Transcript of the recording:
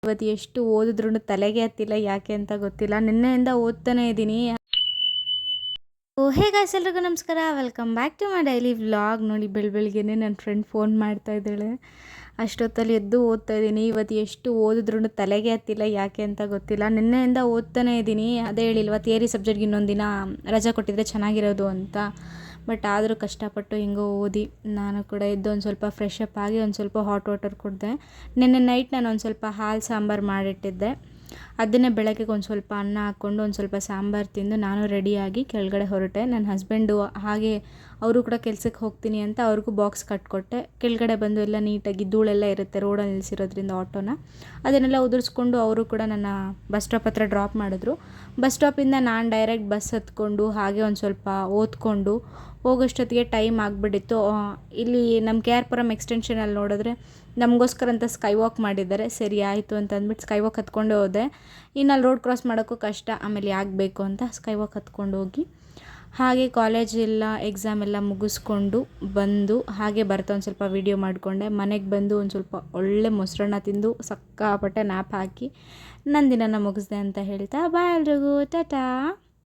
ಇವತ್ತು ಎಷ್ಟು ಓದಿದ್ರೂ ತಲೆಗೆ ಹತ್ತಿಲ್ಲ, ಯಾಕೆ ಅಂತ ಗೊತ್ತಿಲ್ಲ. ನಿನ್ನೆಯಿಂದ ಓದ್ತಾನೆ ಇದ್ದೀನಿ. ಹೇ ಗಾಯ್ಸ್, ಎಲ್ರಿಗೂ ನಮಸ್ಕಾರ, welcome back to my daily vlog. ನೋಡಿ, ಬೆಳಗ್ಗೆನೇ ನನ್ನ ಫ್ರೆಂಡ್ ಫೋನ್ ಮಾಡ್ತಾ ಇದ್ದಾಳೆ. ಅಷ್ಟೊತ್ತಲ್ಲಿ ಎದ್ದು ಓದ್ತಾ ಇದ್ದೀನಿ. ಇವತ್ತು ಎಷ್ಟು ಓದಿದ್ರೂ ತಲೆಗೆ ಹತ್ತಿಲ್ಲ, ಯಾಕೆ ಅಂತ ಗೊತ್ತಿಲ್ಲ. ನಿನ್ನೆಯಿಂದ ಓದ್ತಾನೆ ಇದ್ದೀನಿ. ಅದೇ ಹೇಳಿಲ್ವ, ಥಿಯರಿ ಸಬ್ಜೆಕ್ಟ್ಗೆ ಇನ್ನೊಂದು ದಿನ ರಜಾ ಕೊಟ್ಟಿದ್ರೆ ಚೆನ್ನಾಗಿರೋದು ಅಂತ. ಬಟ್ ಆದರೂ ಕಷ್ಟಪಟ್ಟು ಹಿಂಗೋ ಓದಿ ನಾನು ಕೂಡ ಎದ್ದು ಒಂದು ಸ್ವಲ್ಪ ಫ್ರೆಶ್ ಅಪ್ ಆಗಿ ಒಂದು ಸ್ವಲ್ಪ ಹಾಟ್ ವಾಟರ್ ಕುಡಿದೆ. ನಿನ್ನೆ ನೈಟ್ ನಾನು ಒಂದು ಸ್ವಲ್ಪ ಹಾಲು ಸಾಂಬಾರು ಮಾಡಿಟ್ಟಿದ್ದೆ. ಅದನ್ನೇ ಬೆಳಗ್ಗೆಗೆ ಒಂದು ಸ್ವಲ್ಪ ಅನ್ನ ಹಾಕ್ಕೊಂಡು ಒಂದು ಸ್ವಲ್ಪ ಸಾಂಬಾರು ತಿಂದು ನಾನು ರೆಡಿಯಾಗಿ ಕೆಳಗಡೆ ಹೊರಟೆ. ನನ್ನ ಹಸ್ಬೆಂಡು ಹಾಗೆ ಅವರು ಕೂಡ ಕೆಲಸಕ್ಕೆ ಹೋಗ್ತೀನಿ ಅಂತ ಅವ್ರಿಗೂ ಬಾಕ್ಸ್ ಕಟ್ಕೊಟ್ಟೆ. ಕೆಳಗಡೆ ಬಂದು ಎಲ್ಲ ನೀಟಾಗಿ ಧೂಳೆಲ್ಲ ಇರುತ್ತೆ ರೋಡಲ್ಲಿ ನಿಲ್ಲಿಸಿರೋದ್ರಿಂದ ಆಟೋನ, ಅದನ್ನೆಲ್ಲ ಉದುರಿಸ್ಕೊಂಡು ಅವರು ಕೂಡ ನನ್ನ ಬಸ್ ಸ್ಟಾಪ್ ಹತ್ರ ಡ್ರಾಪ್ ಮಾಡಿದ್ರು. ಬಸ್ ಸ್ಟಾಪಿಂದ ನಾನು ಡೈರೆಕ್ಟ್ ಬಸ್ ಹತ್ಕೊಂಡು ಹಾಗೆ ಒಂದು ಸ್ವಲ್ಪ ಓದ್ಕೊಂಡು ಹೋಗೋಷ್ಟೊತ್ತಿಗೆ ಟೈಮ್ ಆಗಿಬಿಟ್ಟಿತ್ತು. ಇಲ್ಲಿ ನಮ್ಮ ಕೆ ಆರ್ ಪುರಂ ಎಕ್ಸ್ಟೆನ್ಷನಲ್ಲಿ ನೋಡಿದ್ರೆ ನಮಗೋಸ್ಕರ ಅಂತ ಸ್ಕೈ ವಾಕ್ ಮಾಡಿದ್ದಾರೆ. ಸರಿ ಆಯಿತು ಅಂತ ಅಂದ್ಬಿಟ್ಟು ಸ್ಕೈ ವಾಕ್ ಹತ್ಕೊಂಡೇ ಹೋದೆ. ಇನ್ನು ಅಲ್ಲಿ ರೋಡ್ ಕ್ರಾಸ್ ಮಾಡೋಕ್ಕೂ ಕಷ್ಟ, ಆಮೇಲೆ ಯಾಕೆ ಬೇಕು ಅಂತ ಸ್ಕೈ ವಾಕ್ ಹತ್ಕೊಂಡು ಹೋಗಿ ಹಾಗೆ ಕಾಲೇಜೆಲ್ಲ ಎಕ್ಸಾಮ್ ಎಲ್ಲ ಮುಗಿಸ್ಕೊಂಡು ಬಂದು ಹಾಗೆ ಬರ್ತಾ ಒಂದು ಸ್ವಲ್ಪ ವೀಡಿಯೋ ಮಾಡಿಕೊಂಡೆ. ಮನೆಗೆ ಬಂದು ಒಂದು ಸ್ವಲ್ಪ ಒಳ್ಳೆ ಮೊಸರನ್ನ ತಿಂದು ಸಕ್ಕಾಪಟ್ಟೆ ನ್ಯಾಪ್ ಹಾಕಿ ನನ್ನ ದಿನನ ಮುಗಿಸ್ದೆ ಅಂತ ಹೇಳ್ತಾ ಬಾಯ್ ಎಲ್ರಿಗೂ ಟಾಟಾ.